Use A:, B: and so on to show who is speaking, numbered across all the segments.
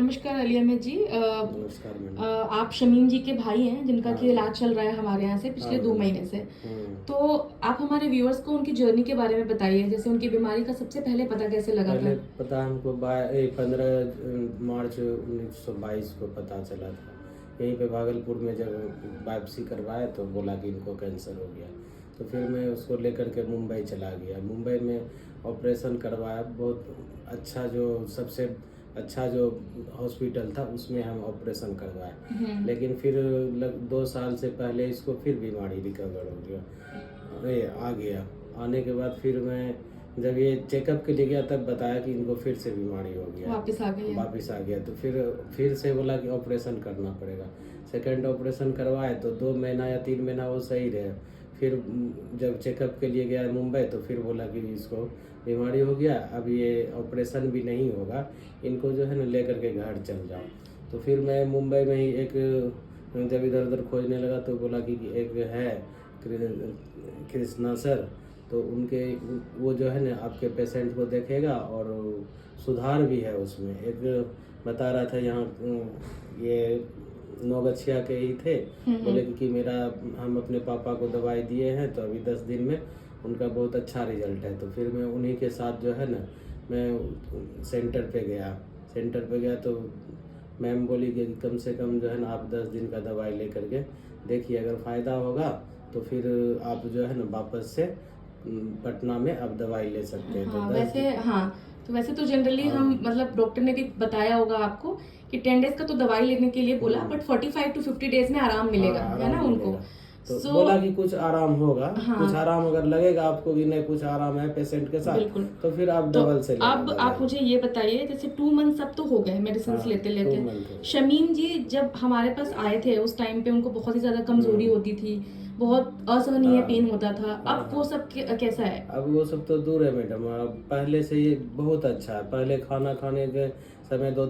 A: नमस्कार अली अहमद जी।
B: नमस्कार मैडम।
A: आप शमीम जी के भाई हैं जिनका कि
B: हाँ।
A: इलाज चल रहा है हमारे यहाँ से पिछले
B: हाँ
A: 2
B: मैडम।
A: महीने से।
B: हम्म।
A: तो आप हमारे व्यूअर्स को उनकी जर्नी के बारे में बताइए, जैसे उनकी बीमारी का सबसे पहले पता कैसे लगा
B: पहले
A: था?
B: पता हमको 15 मार्च 1922 को पता चला था। यहीं पे भागलपुर में जब बायोप्सी करवाया तो बोला कि इनको कैंसर हो गया। तो फिर मैं उसको लेकर के मुंबई चला गया। मुंबई में ऑपरेशन करवाया। बहुत अच्छा, जो सबसे अच्छा जो हॉस्पिटल था उसमें हम ऑपरेशन करवाए। लेकिन फिर 2 साल से पहले इसको फिर बीमारी रिकवर हो गया, ये आ गया। आने के बाद फिर मैं जब ये चेकअप के लिए गया तब बताया कि इनको फिर से बीमारी हो गया,
A: वापस आ गई है।
B: वापस आ गया। तो फिर से बोला कि ऑपरेशन करना पड़ेगा। सेकंड ऑपरेशन करवाए तो 2 महीना या 3 महीना वो सही रहे। फिर जब चेकअप के लिए गया मुंबई तो फिर बोला कि इसको बीमारी हो गया, अब ये ऑपरेशन भी नहीं होगा, इनको जो है ना लेकर के घर चल जाओ। तो फिर मैं मुंबई में ही एक जब इधर उधर खोजने लगा तो बोला कि एक है कृष्णा सर, तो उनके वो जो है ना आपके पेशेंट को देखेगा और सुधार भी है उसमें। एक बता रहा था यहाँ ये नौगछिया के ही थे, बोले कि मेरा हम अपने पापा को दवाई दिए हैं तो अभी 10 दिन में उनका बहुत अच्छा रिजल्ट है। तो फिर मैं उन्हीं के साथ जो है ना मैं सेंटर पे गया तो मैम बोली कि कम से कम जो है ना आप 10 दिन का दवाई ले करके देखिए, अगर फ़ायदा होगा तो फिर आप जो है ना वापस से पटना में आप दवाई ले सकते हैं।
A: हाँ,
B: तो
A: वैसे तो जनरली
B: हाँ।
A: हम मतलब डॉक्टर ने भी बताया होगा आपको कि 10 डेज का तो दवाई लेने के लिए बोला, बट 45 टू 50 डेज में आराम मिलेगा,
B: हाँ,
A: है ना
B: आराम
A: उनको।
B: मिलेगा। तो बोला कि कुछ आराम होगा।
A: हाँ,
B: कुछ आराम अगर लगेगा आपको कि नहीं कुछ आराम है पेशेंट के साथ,
A: बिल्कुल।
B: तो फिर आप
A: तो
B: डबल से लेना
A: अब आप
B: दवाई।
A: मुझे ये बताइए, जैसे 2 मंथ्स अब तो हो गए मेडिसिन
B: हाँ,
A: लेते
B: 2
A: लेते।
B: मंथ हो गए।
A: शमीम जी जब हमारे पास आए थे उस टाइम पे उनको बहुत ही ज्यादा कमजोरी होती थी, बहुत असहनीय
B: हाँ,
A: पेन होता था।
B: हाँ,
A: अब वो सब कैसा है?
B: अब वो सब तो दूर है मैडम। अब पहले से ये बहुत अच्छा है। पहले खाना खाने के समय दो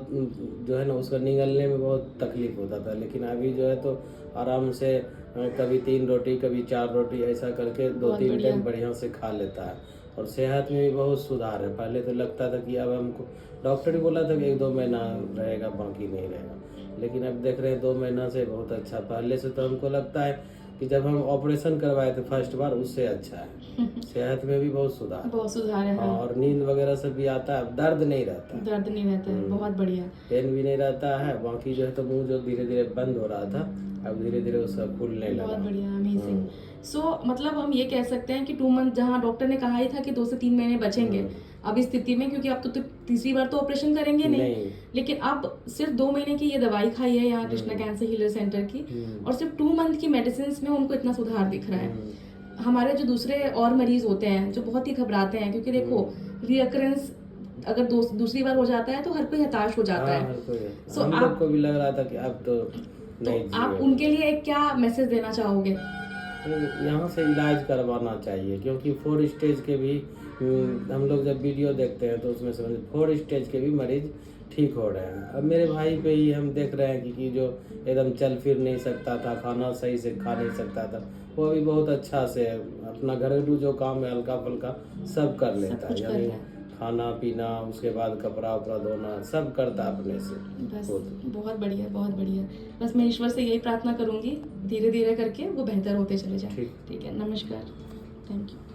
B: जो है ना उसका निगलने में बहुत तकलीफ होता था, लेकिन अभी जो है तो आराम से कभी 3 रोटी कभी 4 रोटी ऐसा करके 2-3 टाइम बढ़िया से खा लेता है। और सेहत में भी बहुत सुधार है। पहले तो लगता था कि अब हमको, डॉक्टर ही बोला था कि 1-2 महीना रहेगा बाकी नहीं रहेगा, लेकिन अब देख रहे हैं 2 महीना से बहुत अच्छा। पहले से तो हमको लगता है कि जब हम ऑपरेशन करवाए थे फर्स्ट बार उससे अच्छा है। सेहत में भी बहुत सुधार है।
A: हाँ।
B: और नींद वगैरह सब भी आता है, दर्द नहीं रहता।
A: दर्द नहीं रहता है, बहुत बढ़िया।
B: पेन भी नहीं रहता है। बाकी जो है तो मुंह जो धीरे धीरे बंद हो रहा था अब धीरे धीरे उसका खुलने लगा।
A: बहुत बढ़िया, अमेजिंग। सो मतलब हम ये कह सकते हैं कि 2 मंथ, जहाँ डॉक्टर ने कहा ही था कि 2 से 3 महीने बचेंगे अब इस स्थिति में, क्योंकि आप तो तीसरी बार तो ऑपरेशन करेंगे नहीं, लेकिन अब सिर्फ 2 महीने की ये दवाई खाई है यहाँ कृष्णा कैंसर हीलर सेंटर की, और सिर्फ 2 मंथ की मेडिसिन में उनको इतना सुधार दिख रहा है। हमारे जो दूसरे और मरीज होते हैं जो बहुत ही घबराते हैं, क्योंकि देखो रिअकरेंस अगर दूसरी बार हो जाता है तो हर कोई हताश हो जाता है।
B: सो हम लोग को भी लग रहा था कि अब तो नहीं।
A: आप उनके लिए एक क्या मैसेज देना चाहोगे?
B: यहाँ से इलाज करवाना चाहिए, क्योंकि 4 स्टेज के भी हम लोग जब वीडियो देखते हैं तो उसमें समझ 4 स्टेज के भी मरीज ठीक हो रहे हैं। अब मेरे भाई पे ही हम देख रहे हैं कि जो एकदम चल फिर नहीं सकता था, खाना सही से खा नहीं सकता था, वो अभी बहुत अच्छा से अपना घरेलू जो काम है हल्का फुल्का सब कर लेता है। यानी खाना पीना, उसके बाद कपड़ा उपड़ा धोना सब करता अपने से।
A: बस बहुत बढ़िया, बहुत बढ़िया। बस मैं ईश्वर से यही प्रार्थना करूंगी धीरे धीरे करके वो बेहतर होते चले जाए। ठीक है, नमस्कार, थैंक यू।